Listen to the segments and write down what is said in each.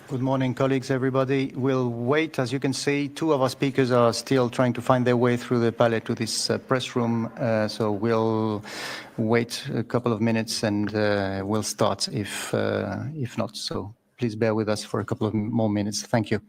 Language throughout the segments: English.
Good morning, colleagues, everybody. We'll wait. As you can see, two of our speakers are still trying to find their way through the palais to this press room. So we'll wait a couple of minutes and we'll start if not. So please bear with us for a couple of more minutes. Thank you.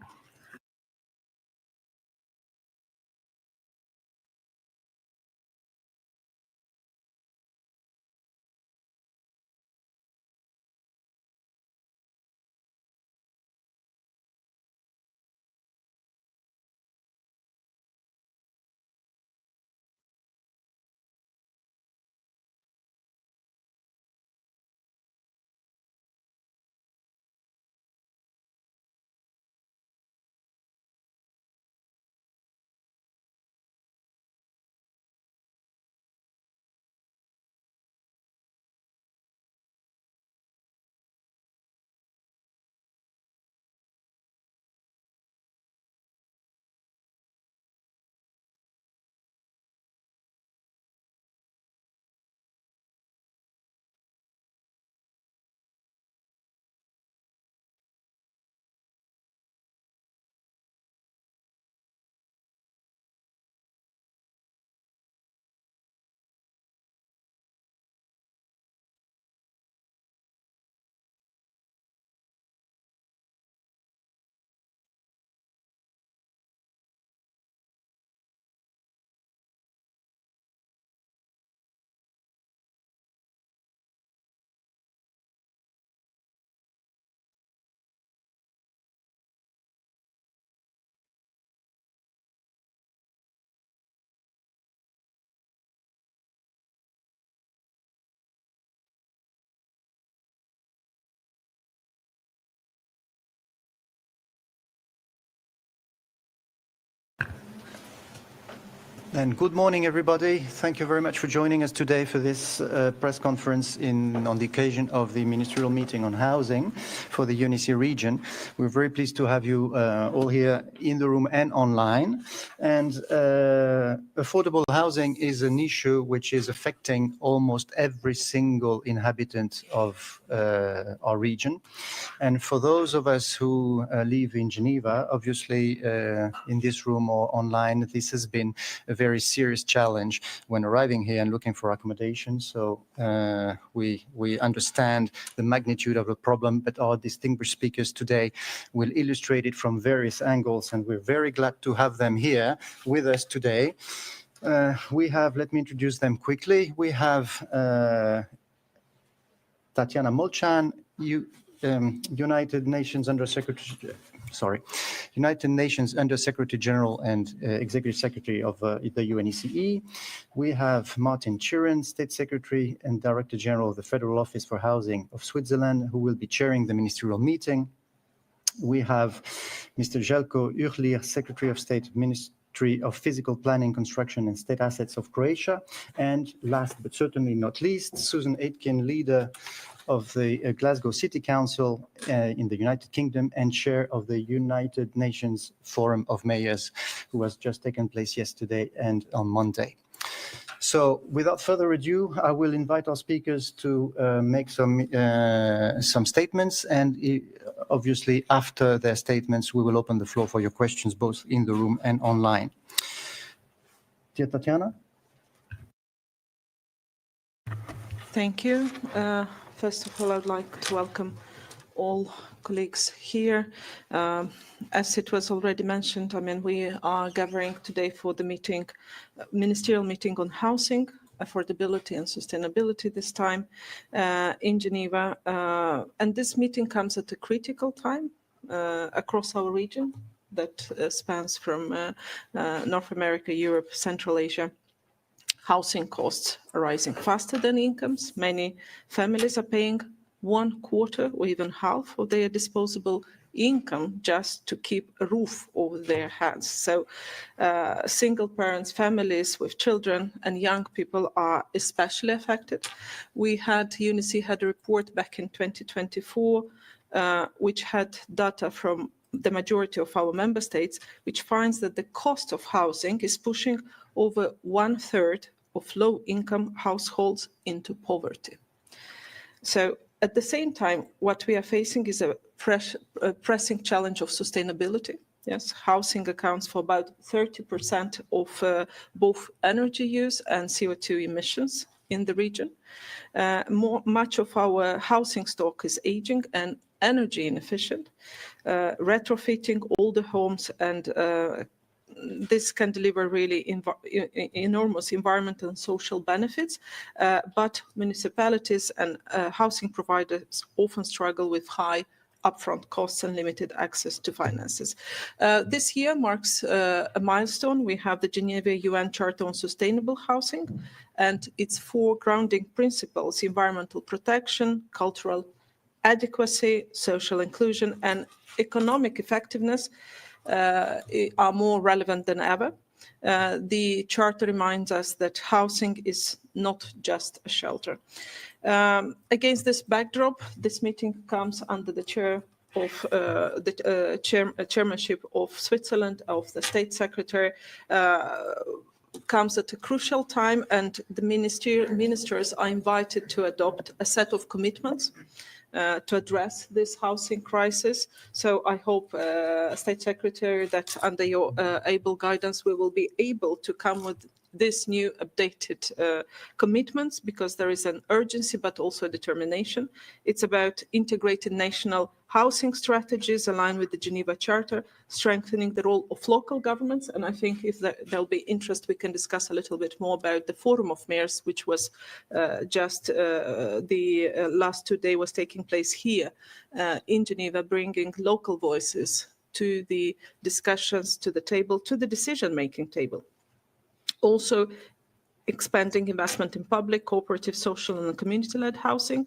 And good morning, everybody. Thank you very much for joining us today for this press conference on the occasion of the Ministerial Meeting on Housing for the UNECE region. We're very pleased to have you all here in the room and online. And affordable housing is an issue which is affecting almost every single inhabitant of our region. And for those of us who live in Geneva, obviously in this room or online, this has been a very serious challenge when arriving here and looking for accommodation. So we understand the magnitude of the problem, but our distinguished speakers today will illustrate it from various angles, and we're very glad to have them here with us today. Let me introduce them quickly. We have Tatiana Molchan, United Nations Undersecretary General and Executive Secretary of the UNECE. We have Martin Chiren, State Secretary and Director General of the Federal Office for Housing of Switzerland, who will be chairing the ministerial meeting. We have Mr. Željko Uhlir, Secretary of State, Ministry of Physical Planning, Construction and State Assets of Croatia. And last but certainly not least, Susan Aitken, leader of the Glasgow City Council in the United Kingdom and chair of the United Nations Forum of Mayors, who has just taken place yesterday and on Monday. So without further ado, I will invite our speakers to make some statements, and obviously after their statements, we will open the floor for your questions, both in the room and online. Dear Tatiana. Thank you. First of all, I'd like to welcome all colleagues here. As it was already mentioned, we are gathering today for the ministerial meeting on housing, affordability and sustainability this time in Geneva. And this meeting comes at a critical time across our region that spans from North America, Europe, Central Asia. Housing costs are rising faster than incomes. Many families are paying 1/4 or even half of their disposable income just to keep a roof over their heads. So single parents, families with children and young people are especially affected. UNECE had a report back in 2024, which had data from the majority of our member states, which finds that the cost of housing is pushing over 1/3 of low-income households into poverty. So at the same time, what we are facing is a pressing challenge of sustainability. Yes, housing accounts for about 30% of both energy use and CO2 emissions in the region. Much of our housing stock is aging and energy inefficient. Retrofitting older homes and this can deliver really enormous environmental and social benefits, but municipalities and housing providers often struggle with high upfront costs and limited access to finances. This year marks a milestone. We have the Geneva UN Charter on Sustainable Housing and its 4 grounding principles: environmental protection, cultural adequacy, social inclusion, and economic effectiveness are more relevant than ever. The Charter reminds us that housing is not just a shelter. Against this backdrop, this meeting comes under the chairmanship of Switzerland, of the State Secretary, comes at a crucial time, and the ministers are invited to adopt a set of commitments to address this housing crisis. So I hope, State Secretary, that under your able guidance, we will be able to come with this new updated commitments, because there is an urgency but also a determination. It's about integrated national housing strategies aligned with the Geneva Charter, strengthening the role of local governments. And I think if there'll be interest, we can discuss a little bit more about the Forum of Mayors, which was just the last 2 days was taking place here in Geneva, bringing local voices to the discussions, to the table, to the decision-making table. Also, expanding investment in public, cooperative, social and community-led housing,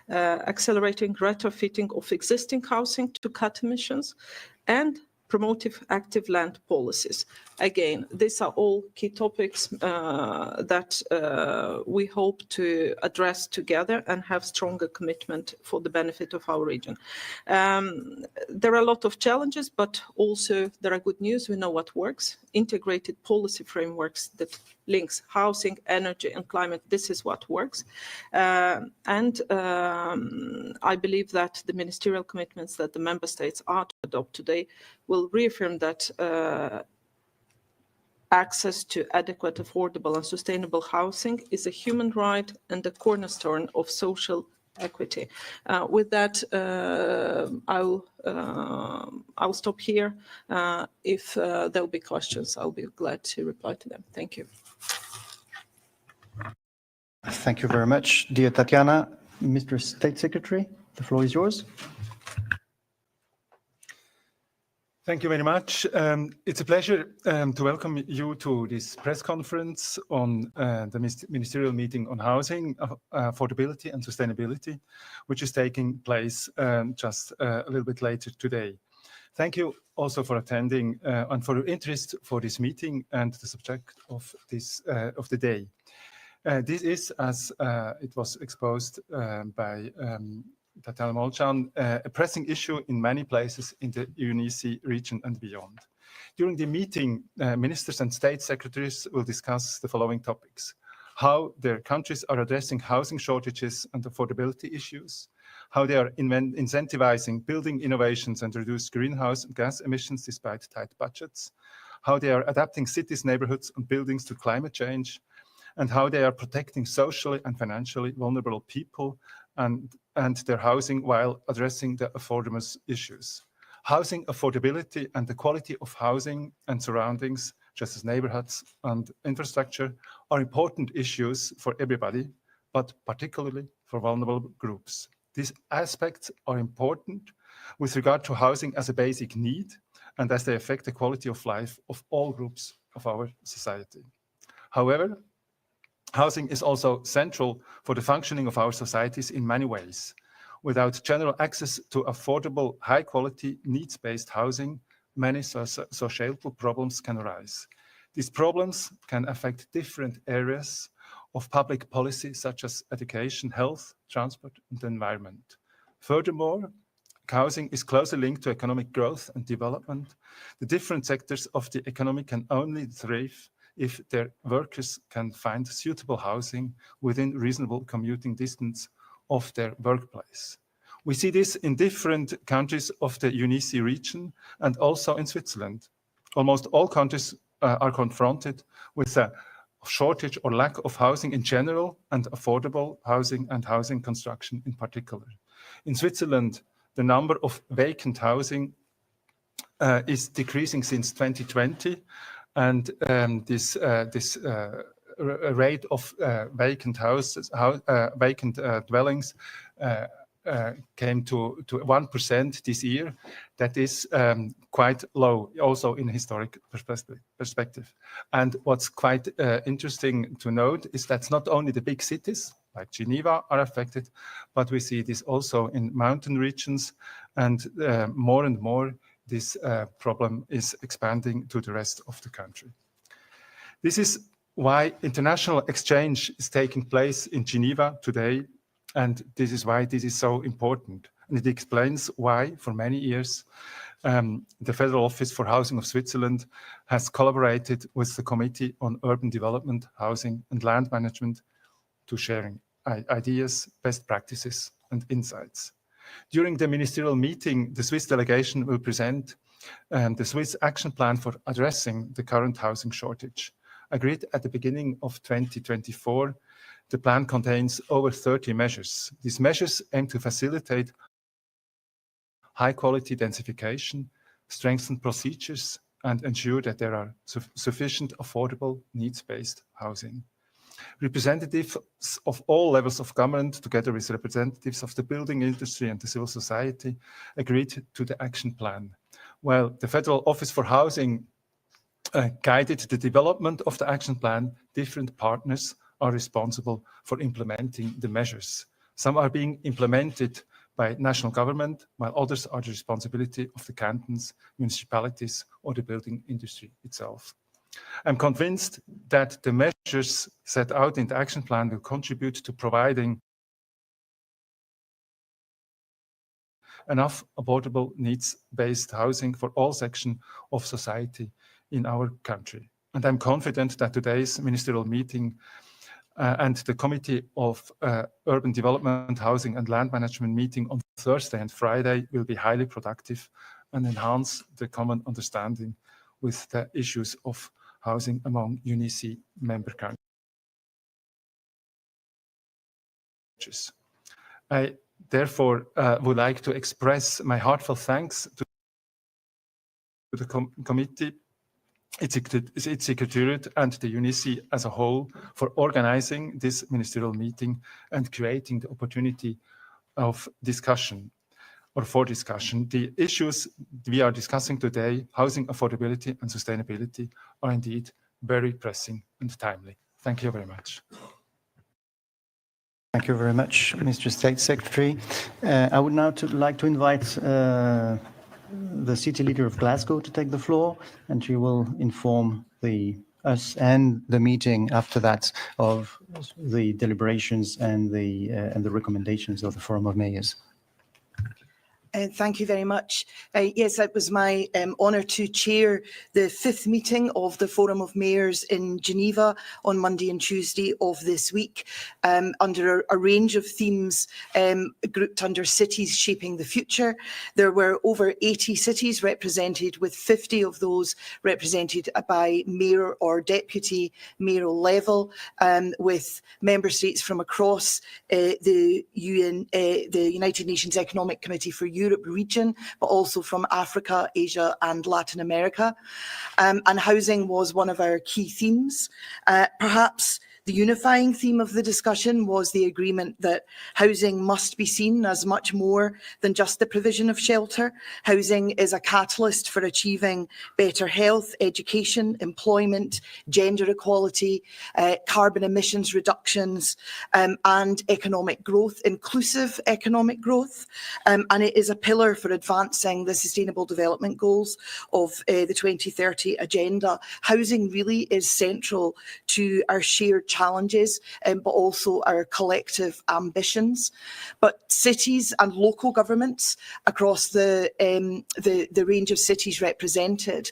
accelerating retrofitting of existing housing to cut emissions, and promoting active land policies. Again, these are all key topics that we hope to address together and have stronger commitment for the benefit of our region. There are a lot of challenges, but also there are good news. We know what works. Integrated policy frameworks that links housing, energy and climate. This is what works. I believe that the ministerial commitments that the member states are to adopt today will reaffirm that access to adequate, affordable and sustainable housing is a human right and a cornerstone of social equity. With that, I'll stop here. If there'll be questions, I'll be glad to reply to them. Thank you. Thank you very much, dear Tatiana. Mr. State Secretary, the floor is yours. Thank you very much. It's a pleasure to welcome you to this press conference on the Ministerial Meeting on Housing, Affordability and Sustainability, which is taking place just a little bit later today. Thank you also for attending and for your interest for this meeting and the subject of the day. This is, as it was exposed by Tatiana Molchan, a pressing issue in many places in the UNECE region and beyond. During the meeting, ministers and state secretaries will discuss the following topics: how their countries are addressing housing shortages and affordability issues, how they are incentivizing building innovations and reduce greenhouse gas emissions despite tight budgets, how they are adapting cities, neighborhoods and buildings to climate change, and how they are protecting socially and financially vulnerable people and their housing while addressing the affordable issues. Housing affordability and the quality of housing and surroundings, just as neighborhoods and infrastructure, are important issues for everybody, but particularly for vulnerable groups. These aspects are important with regard to housing as a basic need and as they affect the quality of life of all groups of our society. However, housing is also central for the functioning of our societies in many ways. Without general access to affordable, high-quality, needs-based housing, many societal problems can arise. These problems can affect different areas of public policy, such as education, health, transport, and the environment. Furthermore, housing is closely linked to economic growth and development. The different sectors of the economy can only thrive if their workers can find suitable housing within reasonable commuting distance of their workplace. We see this in different countries of the UNECE region and also in Switzerland. Almost all countries are confronted with a shortage or lack of housing in general and affordable housing and housing construction in particular. In Switzerland, the number of vacant housing is decreasing since 2020, and this rate of vacant houses, vacant dwellings came to 1% this year. That is quite low, also in historic perspective. And what's quite interesting to note is that not only the big cities like Geneva are affected, but we see this also in mountain regions, and more this problem is expanding to the rest of the country. This is why international exchange is taking place in Geneva today, and this is why this is so important. And it explains why, for many years, the Federal Office for Housing of Switzerland has collaborated with the Committee on Urban Development, Housing and Land Management to sharing ideas, best practices and insights. During the ministerial meeting, the Swiss delegation will present the Swiss action plan for addressing the current housing shortage. Agreed at the beginning of 2024, the plan contains over 30 measures. These measures aim to facilitate high-quality densification, strengthen procedures, and ensure that there are sufficient affordable needs-based housing. Representatives of all levels of government, together with representatives of the building industry and the civil society, agreed to the action plan. While the Federal Office for Housing guided the development of the action plan, different partners are responsible for implementing the measures. Some are being implemented by national government, while others are the responsibility of the cantons, municipalities, or the building industry itself. I'm convinced that the measures set out in the action plan will contribute to providing enough affordable needs-based housing for all sections of society in our country. And I'm confident that today's ministerial meeting and the Committee of Urban Development, Housing and Land Management meeting on Thursday and Friday will be highly productive and enhance the common understanding with the issues of housing among UNECE member countries. I therefore would like to express my heartfelt thanks to the committee, its secretariat and the UNECE as a whole for organizing this ministerial meeting and creating the opportunity of discussion or for discussion. The issues we are discussing today, housing affordability and sustainability, are indeed very pressing and timely. Thank you very much. Thank you very much, Mr. State Secretary. I would now like to invite the City Leader of Glasgow to take the floor, and she will inform us and the meeting after that of the deliberations and the recommendations of the Forum of Mayors. Thank you very much. Yes, it was my honour to chair the 5th meeting of the Forum of Mayors in Geneva on Monday and Tuesday of this week, under a range of themes grouped under Cities Shaping the Future. There were over 80 cities represented, with 50 of those represented by mayor or deputy mayoral level, with member states from across the United Nations Economic Committee for Europe region, but also from Africa, Asia and Latin America. And housing was one of our key themes. Perhaps the unifying theme of the discussion was the agreement that housing must be seen as much more than just the provision of shelter. Housing is a catalyst for achieving better health, education, employment, gender equality, carbon emissions reductions, and economic growth, inclusive economic growth. And it is a pillar for advancing the Sustainable Development Goals of the 2030 Agenda. Housing really is central to our shared challenges, but also our collective ambitions. But cities and local governments across the range of cities represented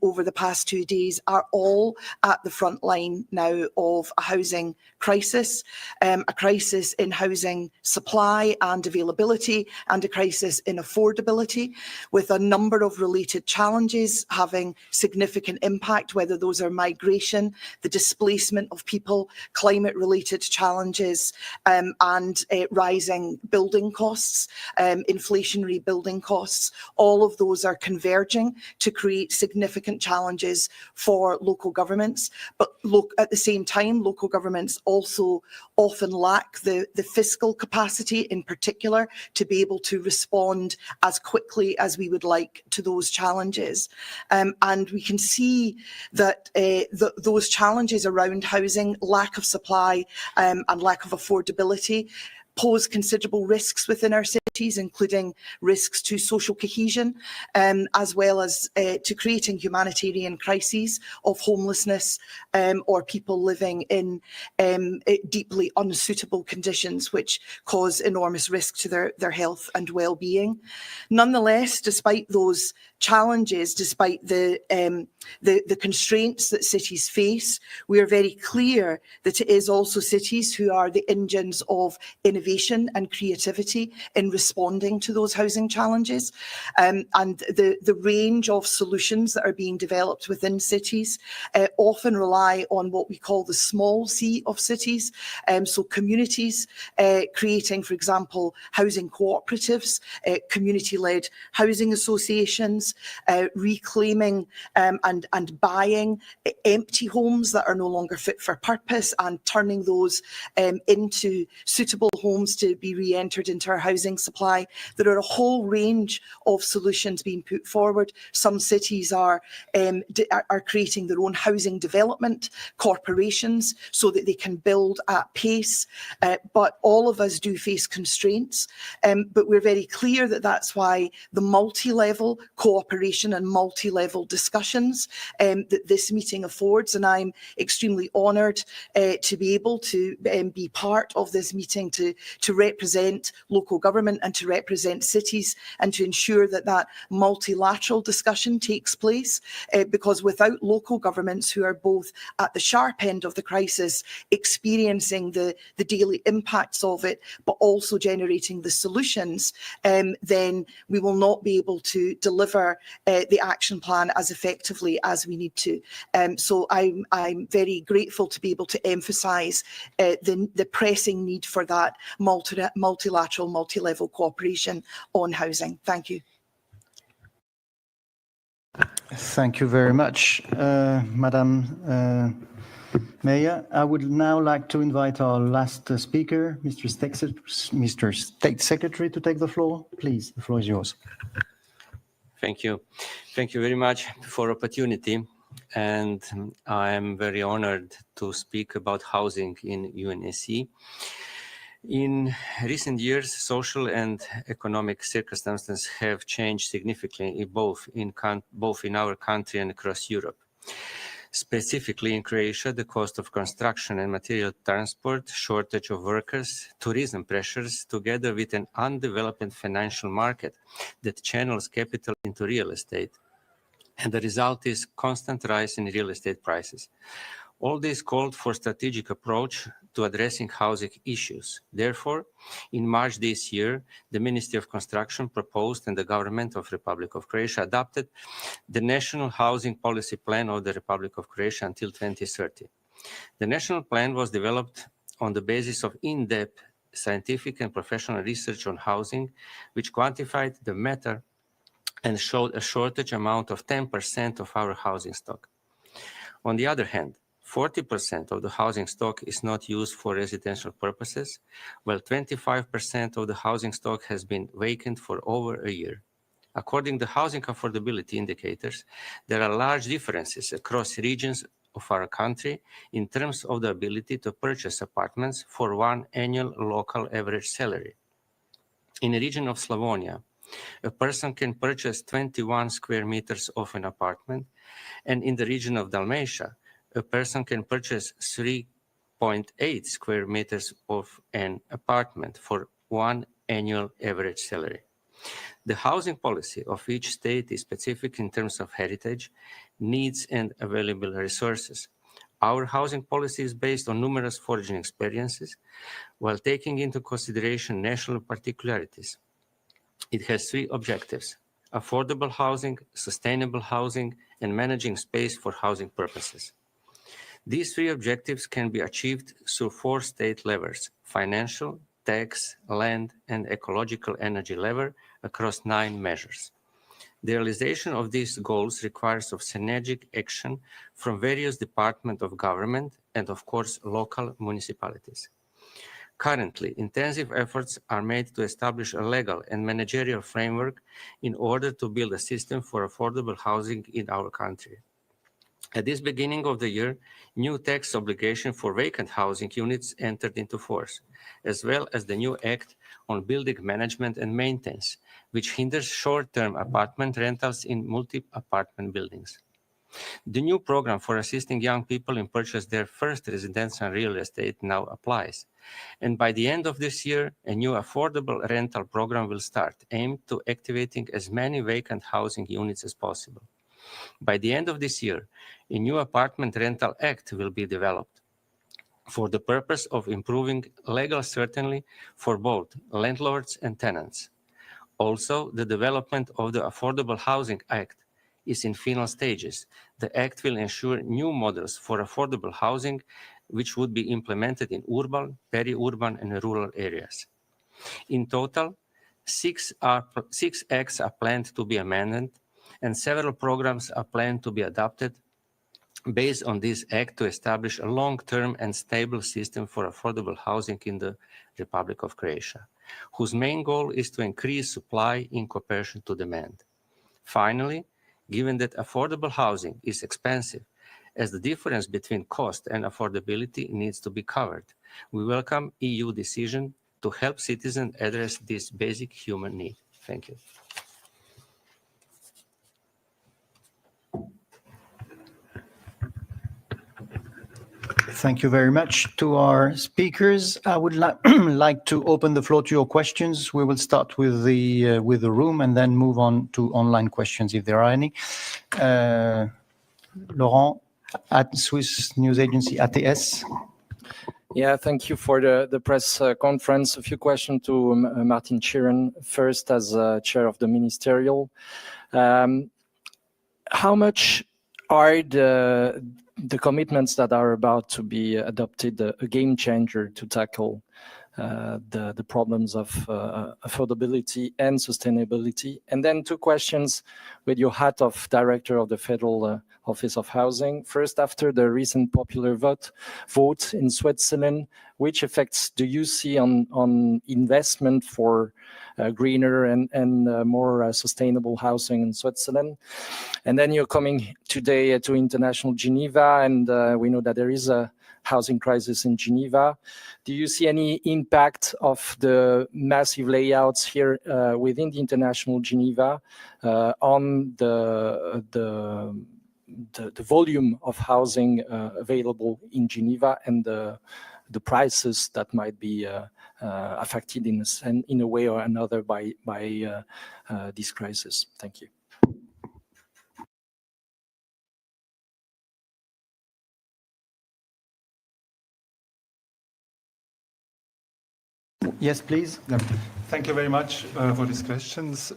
over the past 2 days are all at the front line now of a housing crisis, a crisis in housing supply and availability, and a crisis in affordability, with a number of related challenges having significant impact, whether those are migration, the displacement of people, climate-related challenges, and rising building costs, inflationary building costs. All of those are converging to create significant challenges for local governments. But at the same time, local governments also often lack the fiscal capacity in particular to be able to respond as quickly as we would like to those challenges. And we can see that those challenges around housing, lack of supply and lack of affordability, pose considerable risks within our cities, including risks to social cohesion, as well as to creating humanitarian crises of homelessness or people living in deeply unsuitable conditions, which cause enormous risk to their health and well-being. Nonetheless, despite those challenges, despite the constraints that cities face, we are very clear that it is also cities who are the engines of innovation and creativity in responding to those housing challenges. And the range of solutions that are being developed within cities often rely on what we call the small C of cities. So communities creating, for example, housing cooperatives, community-led housing associations, reclaiming and buying empty homes that are no longer fit for purpose and turning those into suitable homes to be re-entered into our housing supply. There are a whole range of solutions being put forward. Some cities are creating their own housing development corporations so that they can build at pace. But all of us do face constraints. But we're very clear that that's why the multi-level cooperation and multi-level discussions that this meeting affords. And I'm extremely honoured to be able to be part of this meeting to represent local government and to represent cities and to ensure that that multilateral discussion takes place, because without local governments who are both at the sharp end of the crisis, experiencing the daily impacts of it, but also generating the solutions, then we will not be able to deliver the action plan as effectively as we need to. So I'm very grateful to be able to emphasise the pressing need for that multilateral, multi-level cooperation on housing. Thank you. Thank you very much, Madam Mayor. I would now like to invite our last speaker, Mr. State Secretary, to take the floor. Please, the floor is yours. Thank you. Thank you very much for opportunity. And I am very honored to speak about housing in UNECE. In recent years, social and economic circumstances have changed significantly both in our country and across Europe. Specifically in Croatia, the cost of construction and material transport, shortage of workers, tourism pressures, together with an undeveloped financial market that channels capital into real estate. And the result is constant rise in real estate prices. All this called for strategic approach to addressing housing issues. Therefore, in March this year, the Ministry of Construction proposed and the government of Republic of Croatia adopted the National Housing Policy Plan of the Republic of Croatia until 2030. The national plan was developed on the basis of in-depth scientific and professional research on housing, which quantified the matter and showed a shortage amount of 10% of our housing stock. On the other hand, 40% of the housing stock is not used for residential purposes, while 25% of the housing stock has been vacant for over a year. According to housing affordability indicators, there are large differences across regions of our country in terms of the ability to purchase apartments for one annual local average salary. In the region of Slavonia, a person can purchase 21 square meters of an apartment, and in the region of Dalmatia, a person can purchase 3 0.8 square meters of an apartment for one annual average salary. The housing policy of each state is specific in terms of heritage, needs, and available resources. Our housing policy is based on numerous foraging experiences, while taking into consideration national particularities. It has three objectives: affordable housing, sustainable housing, and managing space for housing purposes. These three objectives can be achieved through four state levers: financial, tax, land, and ecological energy lever across 9 measures. The realization of these goals requires of synergic action from various departments of government and, of course, local municipalities. Currently, intensive efforts are made to establish a legal and managerial framework in order to build a system for affordable housing in our country. At this beginning of the year, new tax obligation for vacant housing units entered into force, as well as the new Act on Building Management and Maintenance, which hinders short-term apartment rentals in multi-apartment buildings. The new program for assisting young people in purchase their first residence and real estate now applies. And by the end of this year, a new affordable rental program will start, aimed to activating as many vacant housing units as possible. By the end of this year, a new Apartment Rental Act will be developed for the purpose of improving legal certainty for both landlords and tenants. Also, the development of the Affordable Housing Act is in final stages. The Act will ensure new models for affordable housing, which would be implemented in urban, peri-urban, and rural areas. In total, 6 acts are planned to be amended, and several programs are planned to be adopted based on this act to establish a long-term and stable system for affordable housing in the Republic of Croatia, whose main goal is to increase supply in comparison to demand. Finally, given that affordable housing is expensive, as the difference between cost and affordability needs to be covered, we welcome EU decision to help citizens address this basic human need. Thank you. Thank you very much to our speakers. I would like to open the floor to your questions. We will start with the room and then move on to online questions if there are any. Laurent at Swiss news agency ATS. Yeah, thank you for the press conference. A few questions to Martin Chiron. First, as chair of the ministerial, how much are the commitments that are about to be adopted a game changer to tackle the problems of affordability and sustainability? And then 2 questions with your hat of director of the Federal Office of Housing. First, after the recent popular vote in Switzerland, which effects do you see on investment for greener and more sustainable housing in Switzerland? And then you're coming today to International Geneva, and we know that there is a housing crisis in Geneva. Do you see any impact of the massive layouts here within the International Geneva on the volume of housing available in Geneva and the prices that might be affected in a way or another by this crisis? Thank you. Yes, please. Thank you very much for these questions.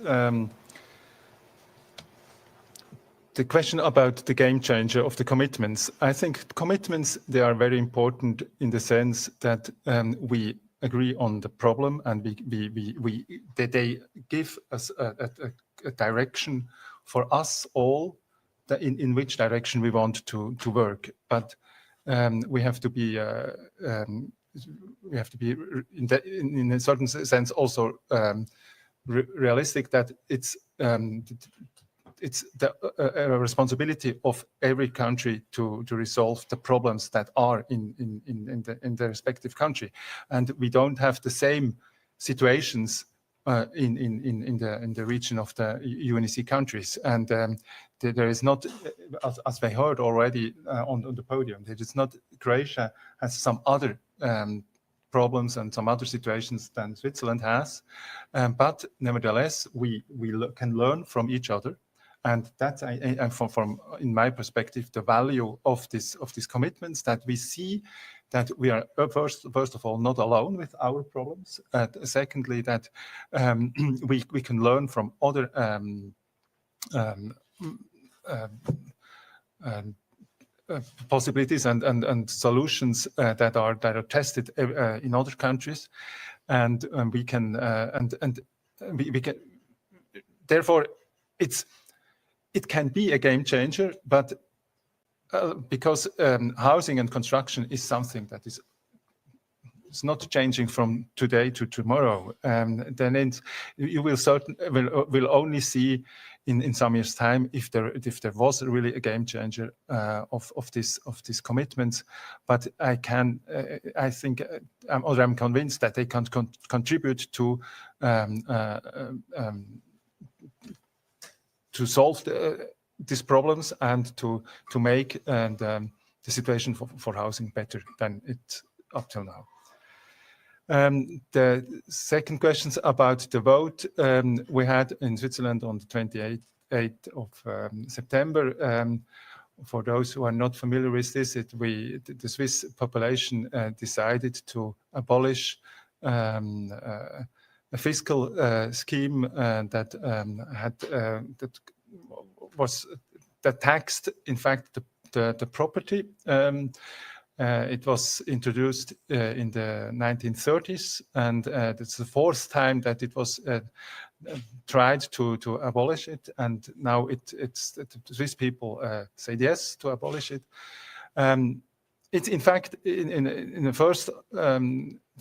The question about the game changer of the commitments, I think commitments, they are very important in the sense that we agree on the problem and that they give us a direction for us all in which direction we want to work. But we have to be in a certain sense also realistic that it's the responsibility of every country to resolve the problems that are in the respective country, and we don't have the same situations in the region of the UNECE countries. And there is not, as we heard already on the podium, there is not, Croatia has some other problems and some other situations than Switzerland has. But nevertheless, we can learn from each other. And that's, from in my perspective, the value of these commitments, that we see that we are first of all not alone with our problems. Secondly, that we can learn from other possibilities and solutions that are tested in other countries, and we can therefore it can be a game changer, but because housing and construction is something that it's not changing from today to tomorrow, then you will only see in some years' time if there was really a game changer of these commitments. But I'm convinced that they can contribute to solve these problems and to make the situation for housing better than it up till now. The second question about the vote we had in Switzerland on the 28th of September. For those who are not familiar with this, the Swiss population decided to abolish a fiscal scheme that taxed, in fact, the property. It was introduced in the 1930s, and it's the fourth time that it was tried to abolish it, and now it's the Swiss people said yes to abolish it. It's in fact in the first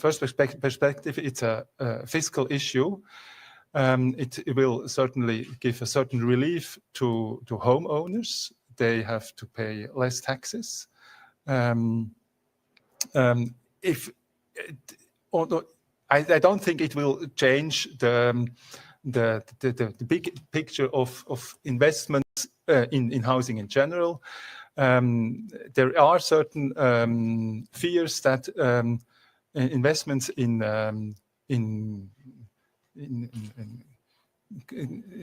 perspective, it's a fiscal issue. It will certainly give a certain relief to homeowners. They have to pay less taxes. I don't think it will change the big picture of investments in housing in general. There are certain fears that investments in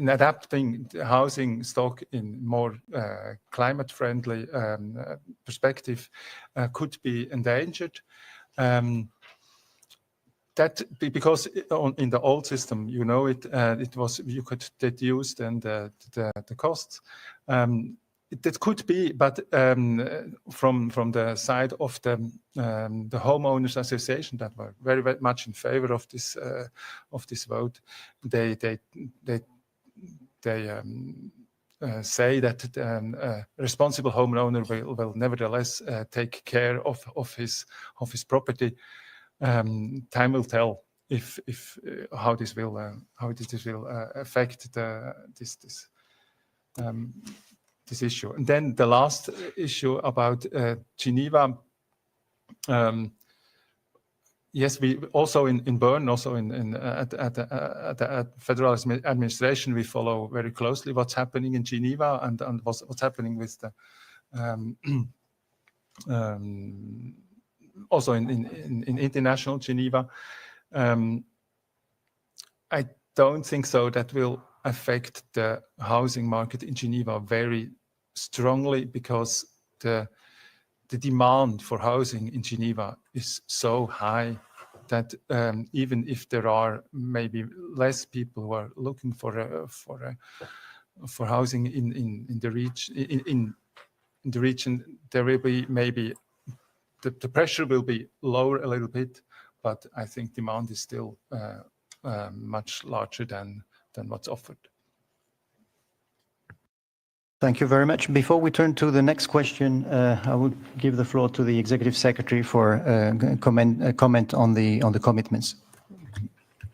adapting the housing stock in more climate-friendly perspective could be endangered. That because in the old system, you know, it was, you could deduce then the costs. That could be, but from the side of the homeowners association that were very, very much in favor of this vote, they say that a responsible homeowner will nevertheless take care of his property. Time will tell if how this will affect this issue. And then the last issue about Geneva. Yes, we also in Bern, also at the federal administration, we follow very closely what's happening in Geneva and what's happening with the also in international Geneva. I don't think so that will affect the housing market in Geneva very strongly, because the demand for housing in Geneva is so high that even if there are maybe less people who are looking for housing in the region, there will be maybe the pressure will be lower a little bit, but I think demand is still much larger than what's offered. Thank you very much. Before we turn to the next question, I would give the floor to the Executive Secretary for a comment on the commitments.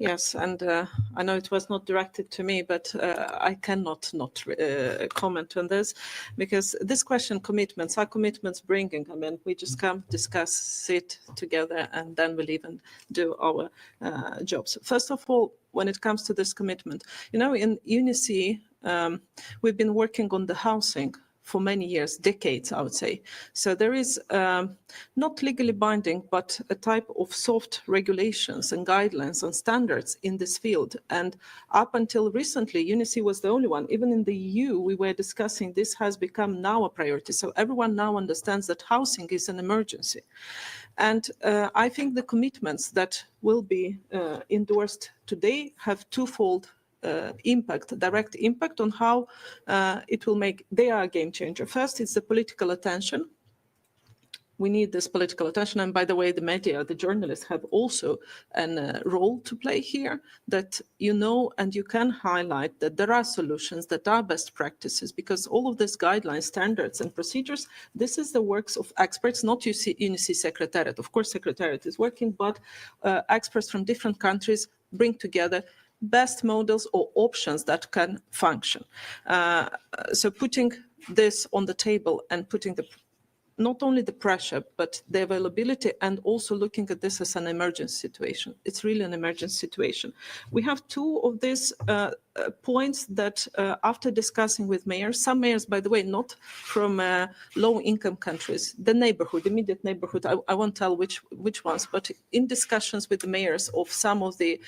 Yes, and I know it was not directed to me, but I cannot not comment on this, because this question, commitments, are commitments bringing? I mean, we just come, discuss, sit together, and then we'll even do our jobs. First of all, when it comes to this commitment, you know, in UNECE, we've been working on the housing for many years, decades, I would say. So there is not legally binding, but a type of soft regulations and guidelines and standards in this field. And up until recently, UNECE was the only one. Even in the EU, we were discussing this has become now a priority. So everyone now understands that housing is an emergency. And I think the commitments that will be endorsed today have twofold impact, direct impact on how it will make, they are a game changer. First, it's the political attention. We need this political attention. And by the way, the media, the journalists have also a role to play here, that you know, and you can highlight that there are solutions, that are best practices, because all of these guidelines, standards and procedures, this is the works of experts, not UNECE Secretariat. Of course, Secretariat is working, but experts from different countries bring together best models or options that can function. So putting this on the table and putting not only the pressure, but the availability, and also looking at this as an emergency situation. It's really an emergency situation. We have two of these points that after discussing with mayors, some mayors, by the way, not from low-income countries, the neighborhood, immediate neighborhood, I won't tell which ones, but in discussions with the mayors of some of the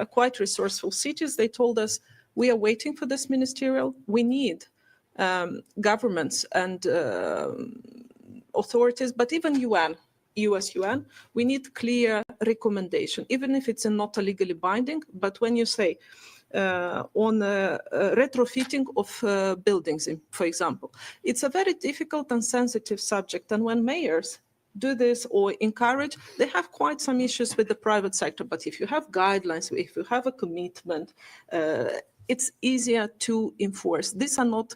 quite resourceful cities, they told us, we are waiting for this ministerial, we need governments and authorities, but even US UN, we need clear recommendation, even if it's not a legally binding. But when you say on retrofitting of buildings, for example, it's a very difficult and sensitive subject. And when mayors do this or encourage, they have quite some issues with the private sector. But if you have guidelines, if you have a commitment, it's easier to enforce. These are not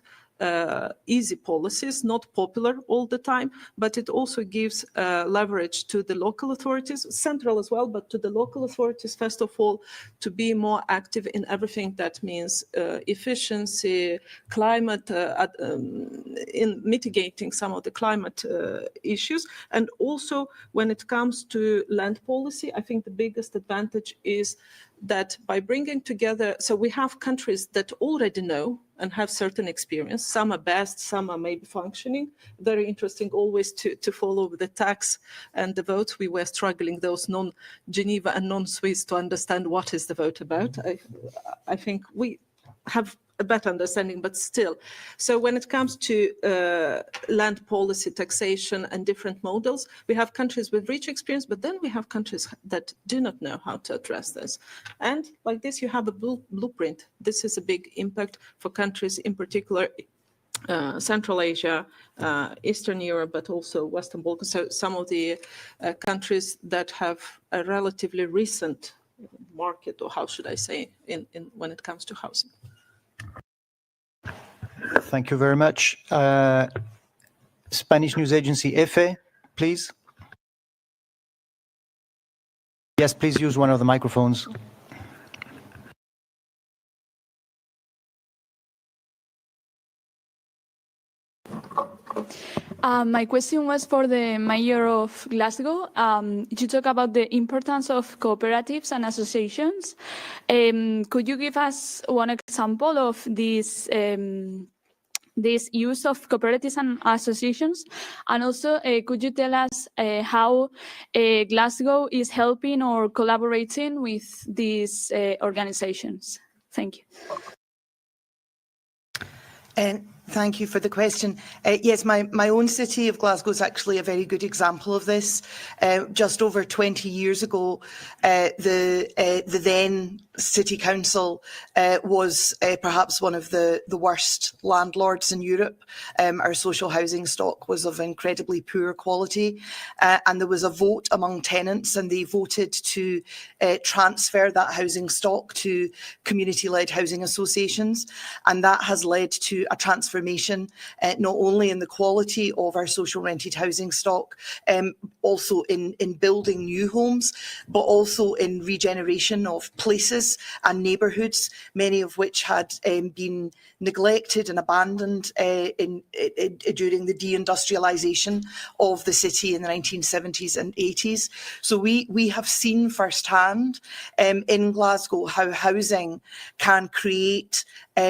easy policies, not popular all the time, but it also gives leverage to the local authorities, central as well, but to the local authorities, first of all, to be more active in everything that means efficiency, climate, in mitigating some of the climate issues. And also when it comes to land policy, I think the biggest advantage is that by bringing together, so we have countries that already know and have certain experience. Some are best, some are maybe functioning. Very interesting always to follow the tax and the vote. We were struggling, those non-Geneva and non-Swiss, to understand what is the vote about. I think we have a better understanding, but still. So when it comes to land policy, taxation and different models, we have countries with rich experience, but then we have countries that do not know how to address this. And like this, you have a blueprint. This is a big impact for countries, in particular, Central Asia, Eastern Europe, but also Western Balkans. So some of the countries that have a relatively recent market, or how should I say, in when it comes to housing. Thank you very much. Spanish news agency EFE, please. Yes, please use one of the microphones. My question was for the mayor of Glasgow. You talk about the importance of cooperatives and associations. Could you give us one example of this use of cooperatives and associations? And also, could you tell us how Glasgow is helping or collaborating with these organizations? Thank you. Thank you for the question. Yes, my own city of Glasgow is actually a very good example of this. Just over 20 years ago, the then city council was perhaps one of the worst landlords in Europe. Our social housing stock was of incredibly poor quality, and there was a vote among tenants, and they voted to transfer that housing stock to community-led housing associations, and that has led to a transformation transformation, not only in the quality of our social rented housing stock, also in building new homes, but also in regeneration of places and neighbourhoods, many of which had been neglected and abandoned during the deindustrialisation of the city in the 1970s and 80s. So we have seen firsthand in Glasgow how housing can create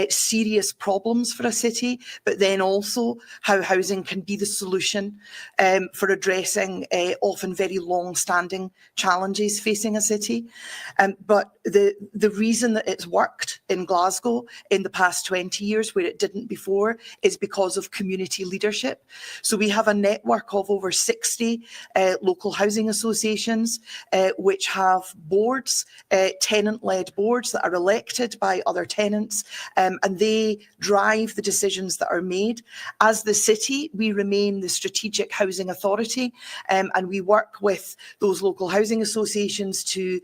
serious problems for a city, but then also how housing can be the solution for addressing often very long-standing challenges facing a city. But the reason that it's worked in Glasgow in the past 20 years, where it didn't before, is because of community leadership. So we have a network of over 60 local housing associations, which have boards, tenant-led boards that are elected by other tenants, and they drive the decisions that are made. As the city, we remain the strategic housing authority, and we work with those local housing associations to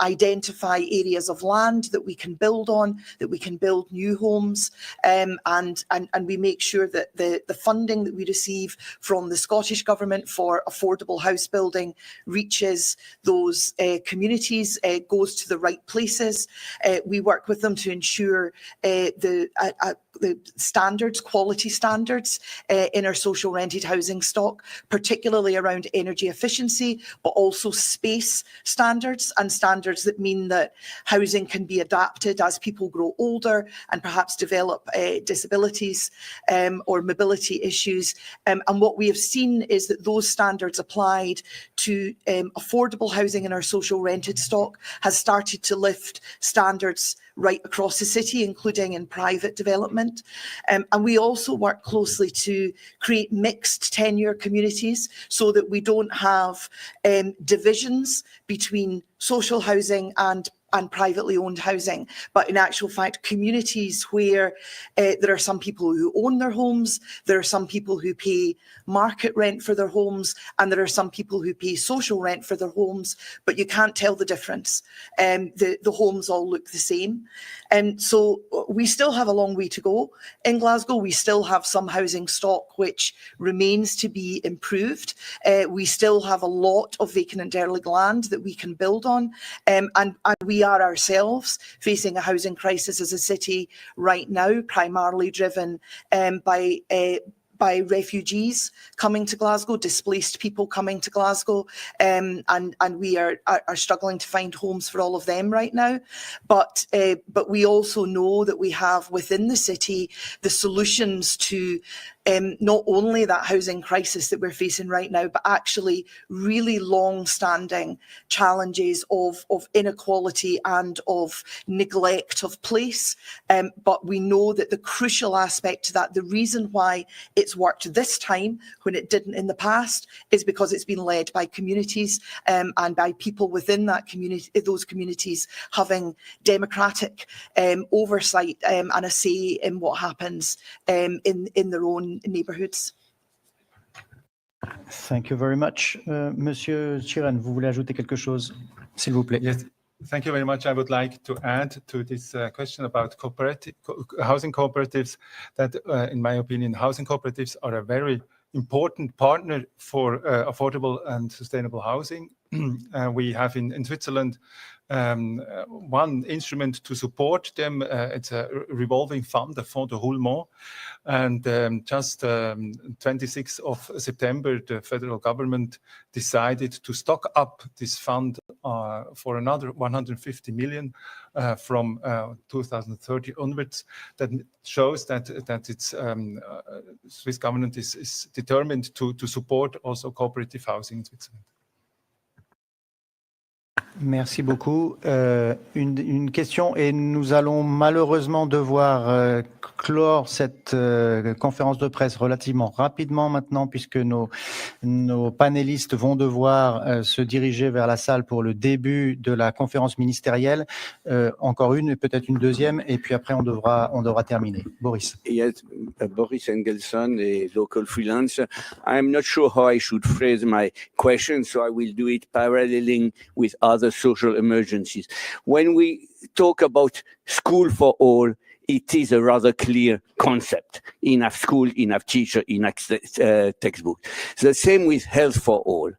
identify areas of land that we can build on, that we can build new homes, and we make sure that the funding that we receive from the Scottish Government for affordable house building reaches those communities, goes to the right places. We work with them to ensure the standards, quality standards in our social rented housing stock, particularly around energy efficiency, but also space standards, and standards that mean that housing can be adapted as people grow older and perhaps develop disabilities or mobility issues. And what we have seen is that those standards applied to affordable housing in our social rented stock has started to lift standards right across the city, including in private development. And we also work closely to create mixed tenure communities so that we don't have divisions between social housing and privately owned housing, but in actual fact, communities where there are some people who own their homes, there are some people who pay market rent for their homes, and there are some people who pay social rent for their homes, but you can't tell the difference. The homes all look the same. And so we still have a long way to go in Glasgow. We still have some housing stock which remains to be improved. We still have a lot of vacant and derelict land that we can build on, and we are ourselves facing a housing crisis as a city right now, primarily driven by refugees coming to Glasgow, displaced people coming to Glasgow, and we are struggling to find homes for all of them right now. But we also know that we have within the city the solutions to not only that housing crisis that we're facing right now, but actually really long-standing challenges of inequality and of neglect of place. But we know that the crucial aspect to that, the reason why it's worked this time when it didn't in the past, is because it's been led by communities and by people within that community, those communities having democratic oversight and a say in what happens in their own neighbourhoods. Thank you very much. Monsieur Chiran, vous voulez ajouter quelque chose, s'il vous plaît? Yes, thank you very much. I would like to add to this question about housing cooperatives that, in my opinion, housing cooperatives are a very important partner for affordable and sustainable housing. We have in Switzerland one instrument to support them. It's a revolving fund, the Fonds de Roulement. And just 26th of September, the federal government decided to stock up this fund for another 150 million from 2030 onwards. That shows that its Swiss government is determined to support also cooperative housing in Switzerland. Merci beaucoup. Une question, et nous allons malheureusement devoir clore cette conférence de presse relativement rapidement maintenant, puisque nos panélistes vont devoir se diriger vers la salle pour le début de la conférence ministérielle. Encore une et peut-être une deuxième, et puis après on devra terminer. Boris. Yes, Boris Engelson, a local freelancer. I'm not sure how I should phrase my question, so I will do it paralleling with other social emergencies. When we talk about school for all, it is a rather clear concept. Enough school, enough teacher, enough textbook. The same with health for all.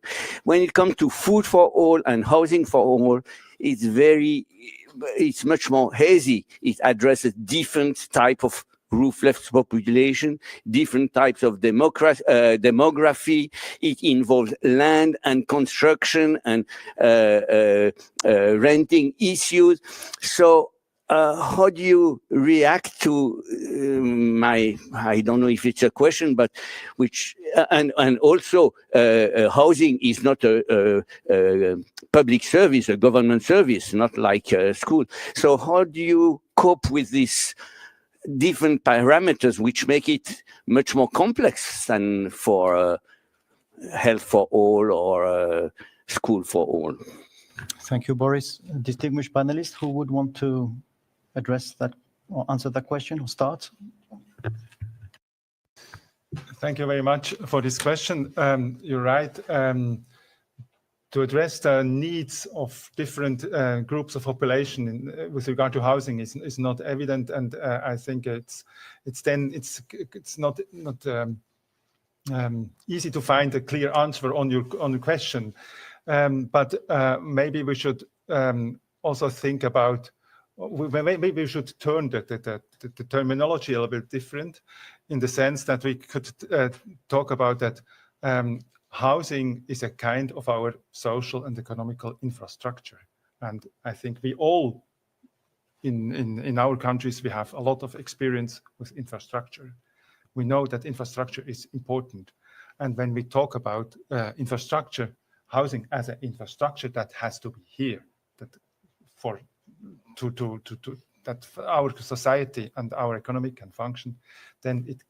When it comes to food for all and housing for all, it's much more hazy. It addresses different type of roofless population, different types of demography. It involves land and construction and renting issues. So how do you react to I don't know if it's a question, but and also housing is not a public service, a government service, not like school. So how do you cope with these different parameters which make it much more complex than for health for all or school for all? Thank you, Boris. Distinguished panelists, who would want to address that or answer that question or start? Thank you very much for this question. You're right. To address the needs of different groups of population with regard to housing is not evident, and I think it's not easy to find a clear answer on your question. But maybe we should also think about. Maybe we should turn the terminology a little bit different, in the sense that we could talk about that housing is a kind of our social and economical infrastructure. And I think we all, in our countries, we have a lot of experience with infrastructure. We know that infrastructure is important. And when we talk about infrastructure, housing as an infrastructure, that has to be here, that that our society and our economy can function, then it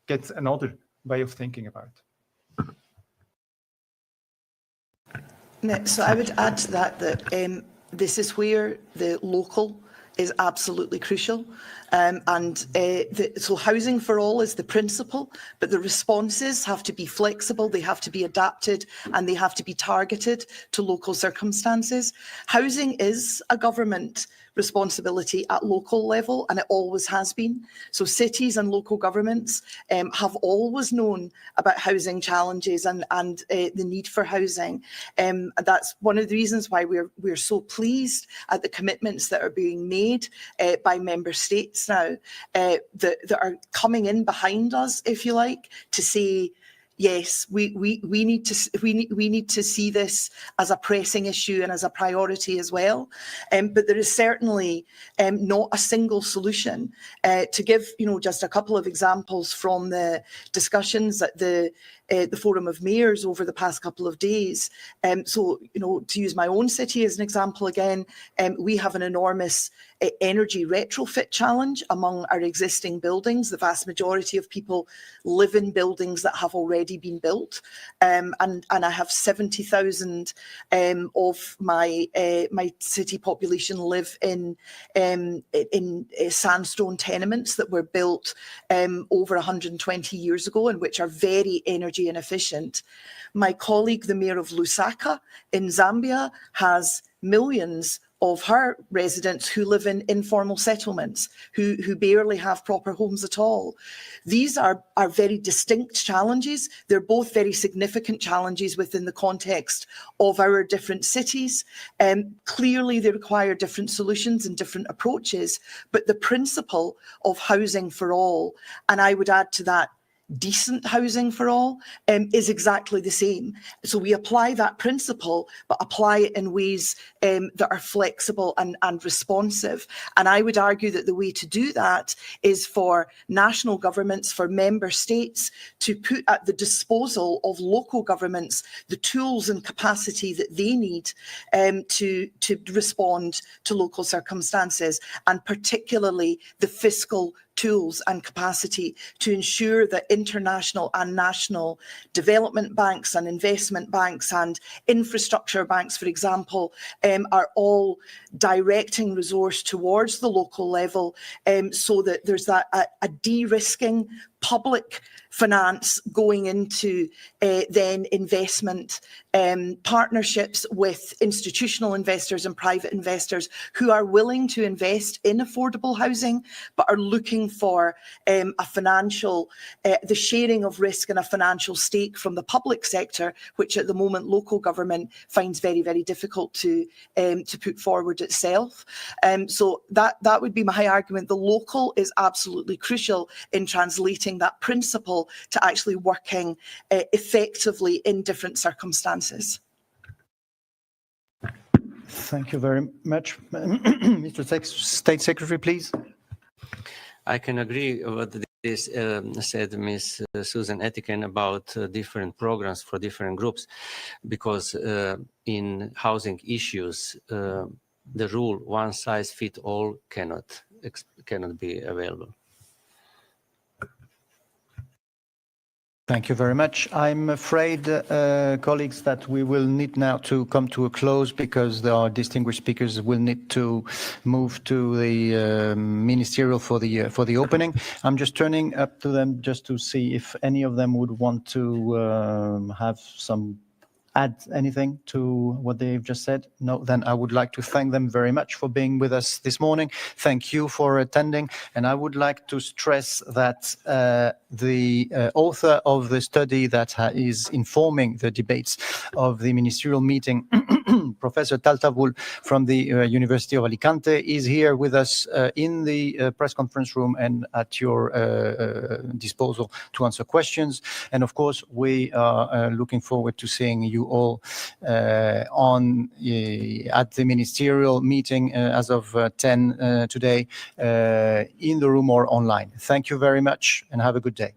gets another way of thinking about. So I would add to that this is where the local is absolutely crucial. So housing for all is the principle, but the responses have to be flexible, they have to be adapted, and they have to be targeted to local circumstances. Housing is a government responsibility at local level, and it always has been. So cities and local governments have always known about housing challenges and the need for housing. That's one of the reasons why we're so pleased at the commitments that are being made by member states now that are coming in behind us, if you like, to say, yes, we need to see this as a pressing issue and as a priority as well. But there is certainly not a single solution. To give just a couple of examples from the discussions at the Forum of Mayors over the past couple of days. So to use my own city as an example again, we have an enormous energy retrofit challenge among our existing buildings. The vast majority of people live in buildings that have already been built, and I have 70,000 of my city population live in sandstone tenements that were built over 120 years ago and which are very energy inefficient. My colleague, the mayor of Lusaka in Zambia, has millions of her residents who live in informal settlements, who barely have proper homes at all. These are very distinct challenges. They're both very significant challenges within the context of our different cities. Clearly, they require different solutions and different approaches, but the principle of housing for all, and I would add to that, decent housing for all, is exactly the same. So we apply that principle, but apply it in ways that are flexible and responsive. And I would argue that the way to do that is for national governments, for member states, to put at the disposal of local governments the tools and capacity that they need to respond to local circumstances, and particularly the fiscal tools and capacity to ensure that international and national development banks and investment banks and infrastructure banks, for example, are all directing resource towards the local level, so that there's a de-risking public finance going into then investment partnerships with institutional investors and private investors who are willing to invest in affordable housing, but are looking for a financial, the sharing of risk and a financial stake from the public sector, which at the moment local government finds very, very difficult to put forward itself. So that would be my argument. The local is absolutely crucial in translating that principle to actually working effectively in different circumstances. Thank you very much. Mr. State Secretary, please. I can agree with this said Ms. Susan Etiken about different programs for different groups, because in housing issues, the rule one size fits all cannot be available. Thank you very much. I'm afraid, colleagues, that we will need now to come to a close because our distinguished speakers will need to move to the ministerial for the opening. I'm just turning up to them just to see if any of them would want to add anything to what they've just said. No, then I would like to thank them very much for being with us this morning. Thank you for attending. And I would like to stress that the author of the study that is informing the debates of the ministerial meeting, Professor Taltavul from the University of Alicante, is here with us in the press conference room and at your disposal to answer questions. And of course, we are looking forward to seeing you all at the ministerial meeting as of 10 today in the room or online. Thank you very much and have a good day.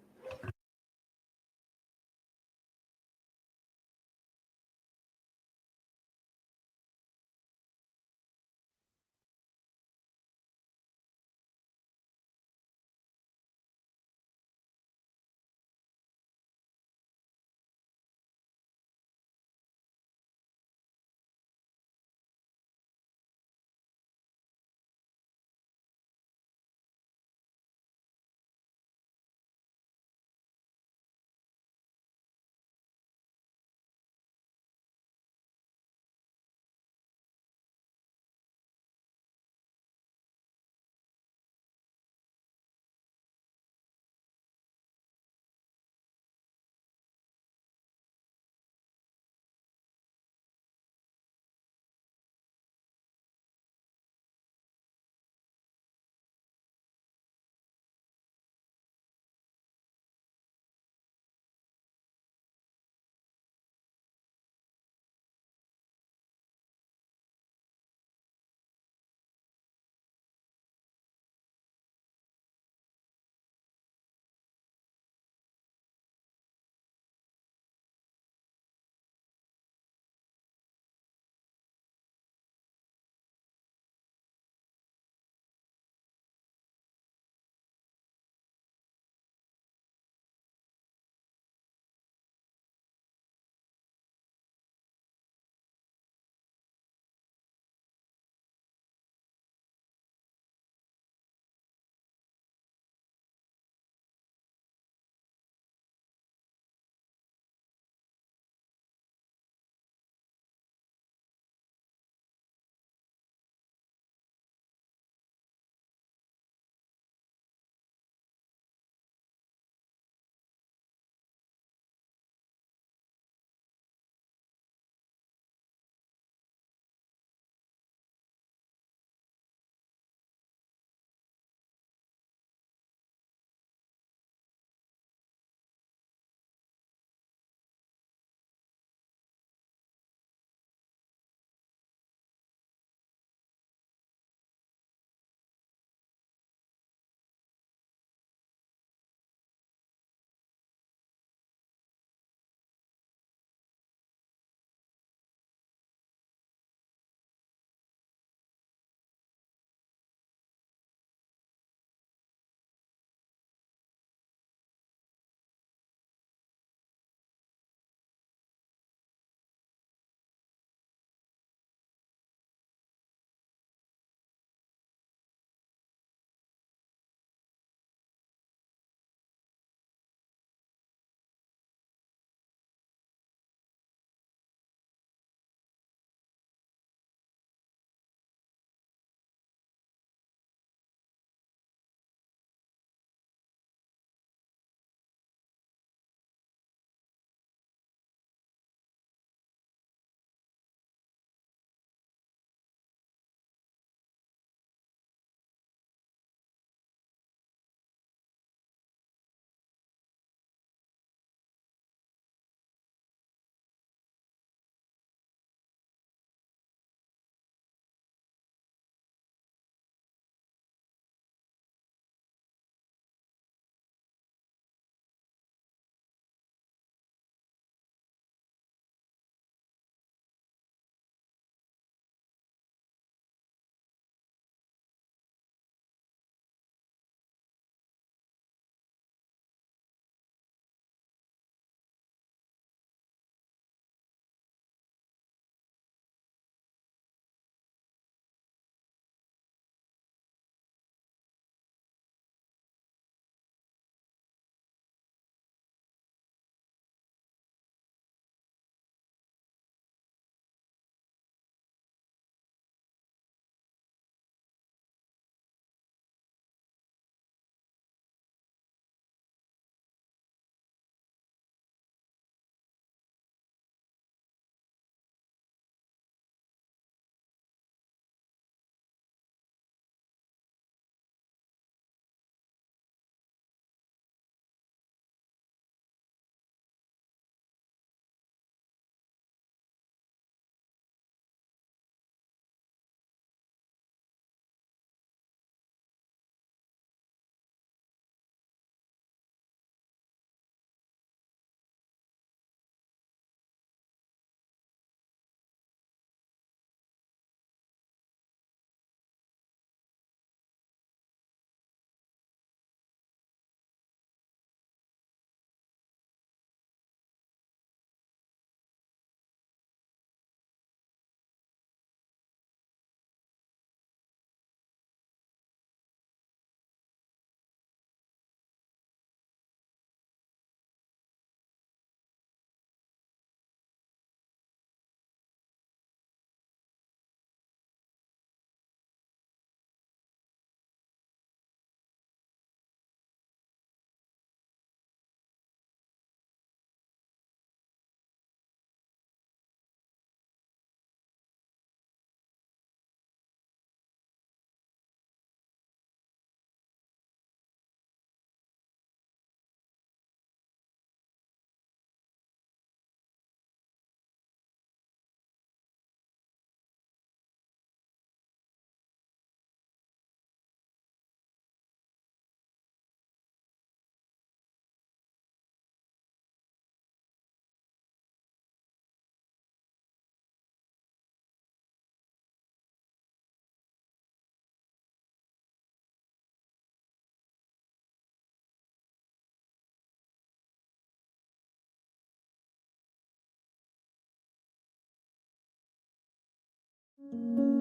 you.